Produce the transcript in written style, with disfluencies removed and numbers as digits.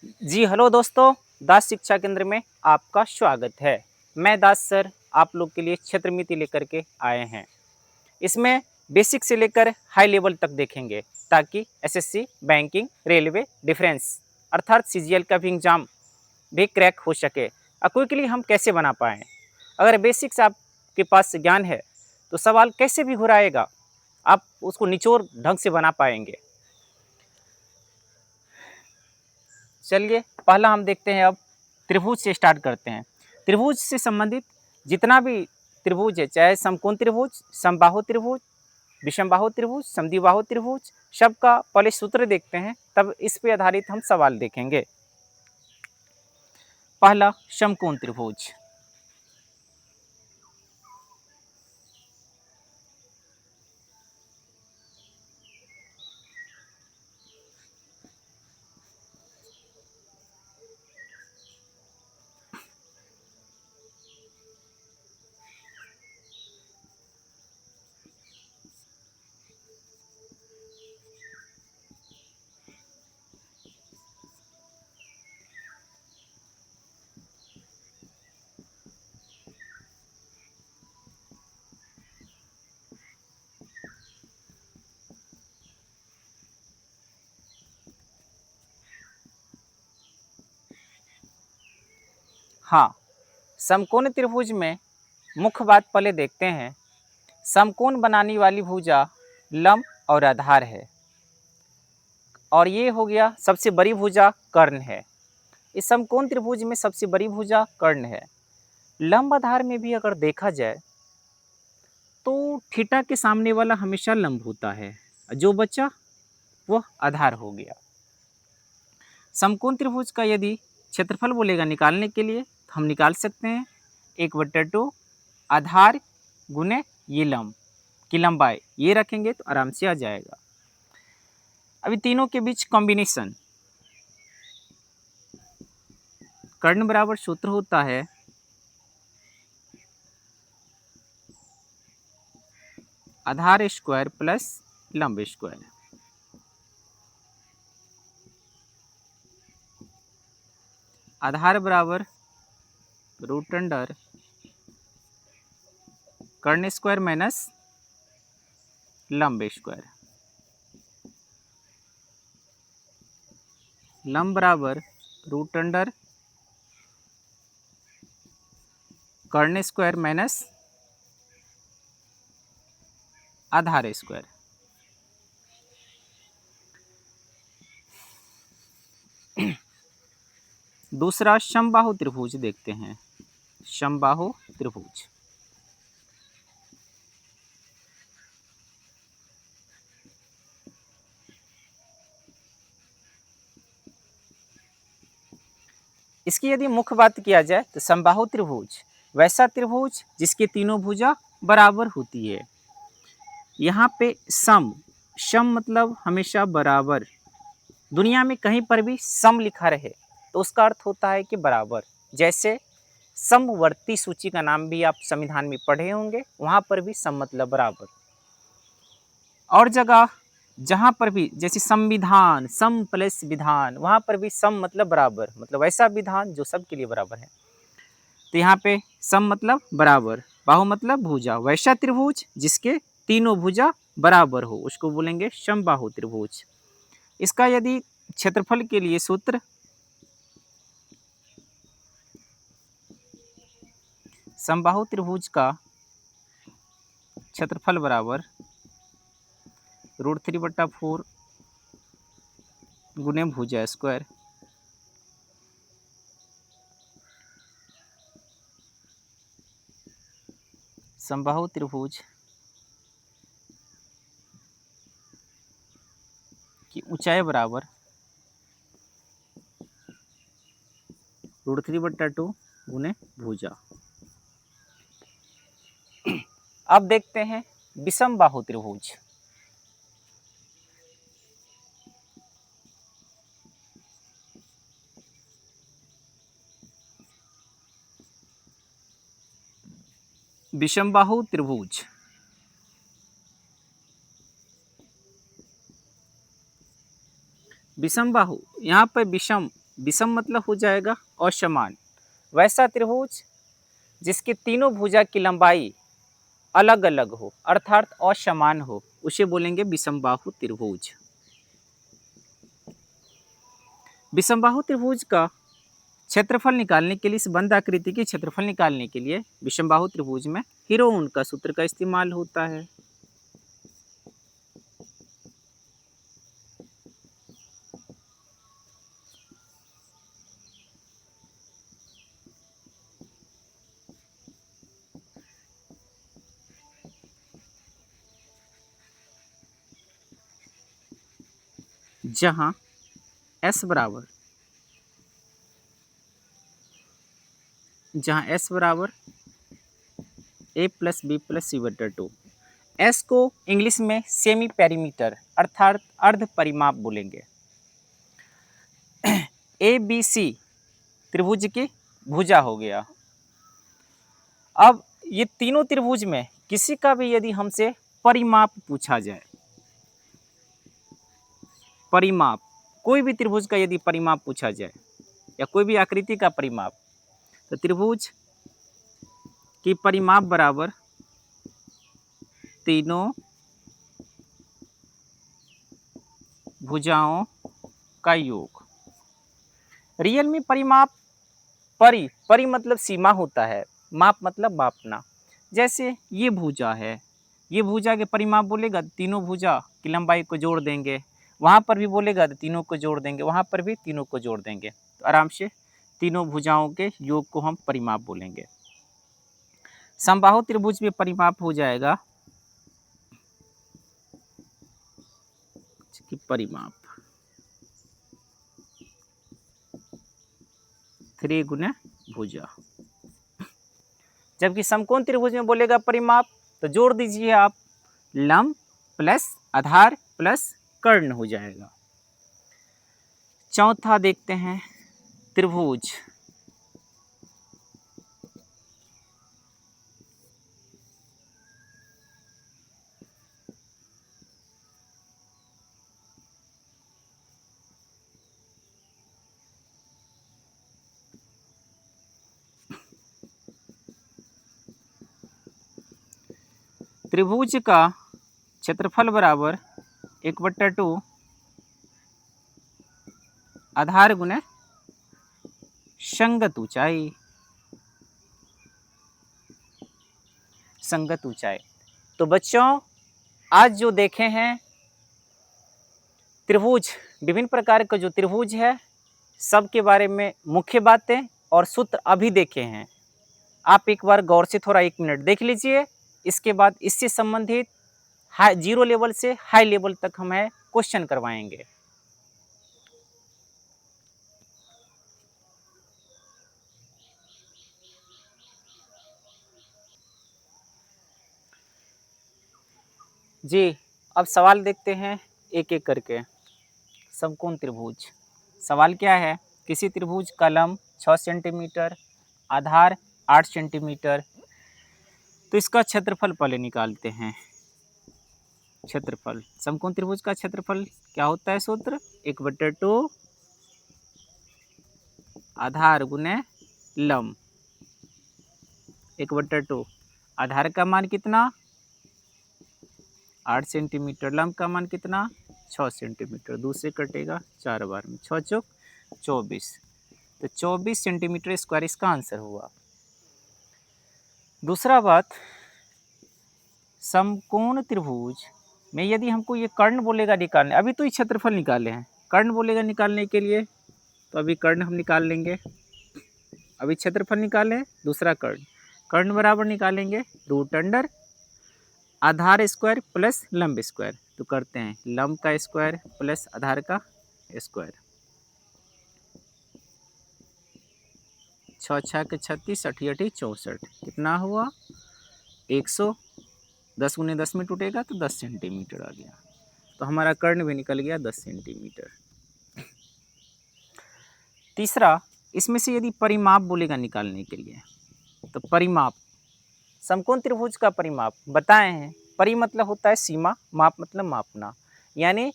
जी hello दोस्तों, दास शिक्षा केंद्र में आपका स्वागत है। मैं दास सर आप लोग के लिए क्षेत्रमिति लेकर के आए हैं। इसमें बेसिक से लेकर हाई लेवल तक देखेंगे ताकि एसएससी, बैंकिंग, रेलवे, डिफेंस अर्थात सीजीएल का भी एग्जाम भी क्रैक हो सके। क्विकली हम कैसे बना पाएँ? अगर बेसिक्स आपके पास ज्ञान है तो सवाल कैसे भी घुराएगा, आप उसको निचोड़ ढंग से बना पाएंगे। चलिए पहला हम देखते हैं। अब त्रिभुज से स्टार्ट करते हैं। त्रिभुज से संबंधित जितना भी त्रिभुज है, चाहे समकोण त्रिभुज, समबाहु त्रिभुज, विषमबाहु त्रिभुज, समद्विबाहु त्रिभुज, सबका पहले सूत्र देखते हैं, तब इस पे आधारित हम सवाल देखेंगे। पहला समकोण त्रिभुज। हाँ, समकोण त्रिभुज में मुख्य बात पहले देखते हैं। समकोण बनाने वाली भुजा लंब और आधार है, और ये हो गया सबसे बड़ी भुजा कर्ण है। इस समकोण त्रिभुज में सबसे बड़ी भुजा कर्ण है। लंब आधार में भी अगर देखा जाए तो थीटा के सामने वाला हमेशा लंब होता है, जो बचा वह आधार हो गया। समकोण त्रिभुज का यदि क्षेत्रफल बोलेगा निकालने के लिए तो हम निकाल सकते हैं 1/2 आधार गुने ये लंब की लंबाई, ये रखेंगे तो आराम से आ जाएगा। अभी तीनों के बीच कॉम्बिनेशन, कर्ण बराबर सूत्र होता है आधार स्क्वायर प्लस लंब स्क्वायर। आधार बराबर रूट अंडर कर्ण स्क्वायर माइनस लंब स्क्वायर। लंब बराबर रूट अंडर कर्ण स्क्वायर माइनस आधार स्क्वायर। दूसरा समबाहु त्रिभुज देखते हैं। समबाहु त्रिभुज इसकी यदि मुख्य बात किया जाए तो समबाहु त्रिभुज वैसा त्रिभुज जिसके तीनों भुजा बराबर होती है। यहाँ पे सम, सम मतलब हमेशा बराबर। दुनिया में कहीं पर भी सम लिखा रहे तो उसका अर्थ होता है कि बराबर। जैसे समवर्ती सूची का नाम भी आप संविधान में पढ़े होंगे, वहाँ पर भी सम मतलब बराबर। और जगह जहाँ पर भी जैसे संविधान, सम प्लस विधान, वहाँ पर भी सम मतलब बराबर, मतलब ऐसा विधान जो सबके लिए बराबर है। तो यहाँ पे सम मतलब बराबर, बाहु मतलब भुजा, वैसा त्रिभुज जिसके तीनों भुजा बराबर हो उसको बोलेंगे समबाहु त्रिभुज। इसका यदि क्षेत्रफल के लिए सूत्र समबाहु त्रिभुज का क्षेत्रफल बराबर √3/4 गुने भुजा स्क्वायर। समबाहु त्रिभुज की ऊंचाई बराबर √3/2 गुने भुजा। अब देखते हैं विषम बाहु त्रिभुज। विषम बाहु त्रिभुज विषम बाहु, यहाँ पर विषम विषम मतलब हो जाएगा असमान। वैसा त्रिभुज जिसके तीनों भुजा की लंबाई अलग अलग हो अर्थात असमान हो उसे बोलेंगे विषमबाहु त्रिभुज। विषमबाहु त्रिभुज का क्षेत्रफल निकालने के लिए, इस बंद आकृति की क्षेत्रफल निकालने के लिए विषमबाहु त्रिभुज में हीरोन का सूत्र का इस्तेमाल होता है। जहां S बराबर a प्लस बी प्लस सी बटा 2, एस को इंग्लिश में सेमी पेरीमीटर अर्थात अर्ध परिमाप बोलेंगे। ए बी सी त्रिभुज की भुजा हो गया। अब ये तीनों त्रिभुज में किसी का भी यदि हमसे परिमाप पूछा जाए, परिमाप कोई भी त्रिभुज का यदि परिमाप पूछा जाए या कोई भी आकृति का परिमाप, तो त्रिभुज की परिमाप बराबर तीनों भुजाओं का योग। रियल में परिमाप परि मतलब सीमा होता है, माप मतलब मापना। जैसे ये भुजा है, ये भुजा के परिमाप बोलेगा तीनों भुजा की लंबाई को जोड़ देंगे, वहाँ पर भी बोलेगा तो तीनों को जोड़ देंगे, वहाँ पर भी तीनों को जोड़ देंगे, तो आराम से तीनों भुजाओं के योग को हम परिमाप बोलेंगे। समबाहु त्रिभुज में परिमाप हो जाएगा कि परिमाप 3 गुना भुजा। जबकि समकोण त्रिभुज में बोलेगा परिमाप तो जोड़ दीजिए आप, लंब प्लस आधार प्लस कर्ण हो जाएगा। चौथा देखते हैं त्रिभुज त्रिभुज का क्षेत्रफल बराबर 1/2 आधार गुना संगत ऊंचाई। संगत ऊंचाई तो बच्चों आज जो देखे हैं त्रिभुज, विभिन्न प्रकार का जो त्रिभुज है सबके बारे में मुख्य बातें और सूत्र अभी देखे हैं। आप एक बार गौर से थोड़ा 1 मिनट देख लीजिए, इसके बाद इससे संबंधित जीरो लेवल से हाई लेवल तक हमें क्वेश्चन करवाएंगे। जी अब सवाल देखते हैं एक एक करके। समकोण त्रिभुज, सवाल क्या है, किसी त्रिभुज का लंब 6 सेंटीमीटर, आधार 8 सेंटीमीटर, तो इसका क्षेत्रफल पहले निकालते हैं। क्षेत्रफल समकोण त्रिभुज का क्षेत्रफल क्या होता है, सूत्र 1/2 आधार गुने लंब। 1/2 आधार का मान कितना 8 सेंटीमीटर, लंब का मान कितना 6 सेंटीमीटर, 2 से कटेगा 4 बार में, 6 चौक 24, तो 24 सेंटीमीटर स्क्वायर इसका आंसर हुआ। दूसरा बात, समकोण त्रिभुज में यदि हमको ये कर्ण बोलेगा निकालने, अभी तो ये क्षेत्रफल निकाले हैं, कर्ण बोलेगा निकालने के लिए तो अभी कर्ण हम निकाल लेंगे। अभी क्षेत्रफल निकालें, दूसरा कर्ण, कर्ण बराबर निकालेंगे रूट अंडर आधार स्क्वायर प्लस लंब स्क्वायर, तो करते हैं लंब का स्क्वायर प्लस आधार का स्क्वायर, 6 6 के 36, 8 8 64, कितना हुआ 100, 10 गुने 10 में टूटेगा तो 10 सेंटीमीटर आ गया, तो हमारा कर्ण भी निकल गया 10 सेंटीमीटर। तीसरा, इसमें से यदि परिमाप बोलेगा निकालने के लिए, तो परिमाप समकोण त्रिभुज का परिमाप बताए हैं, परि मतलब होता है सीमा, माप मतलब मापना, यानी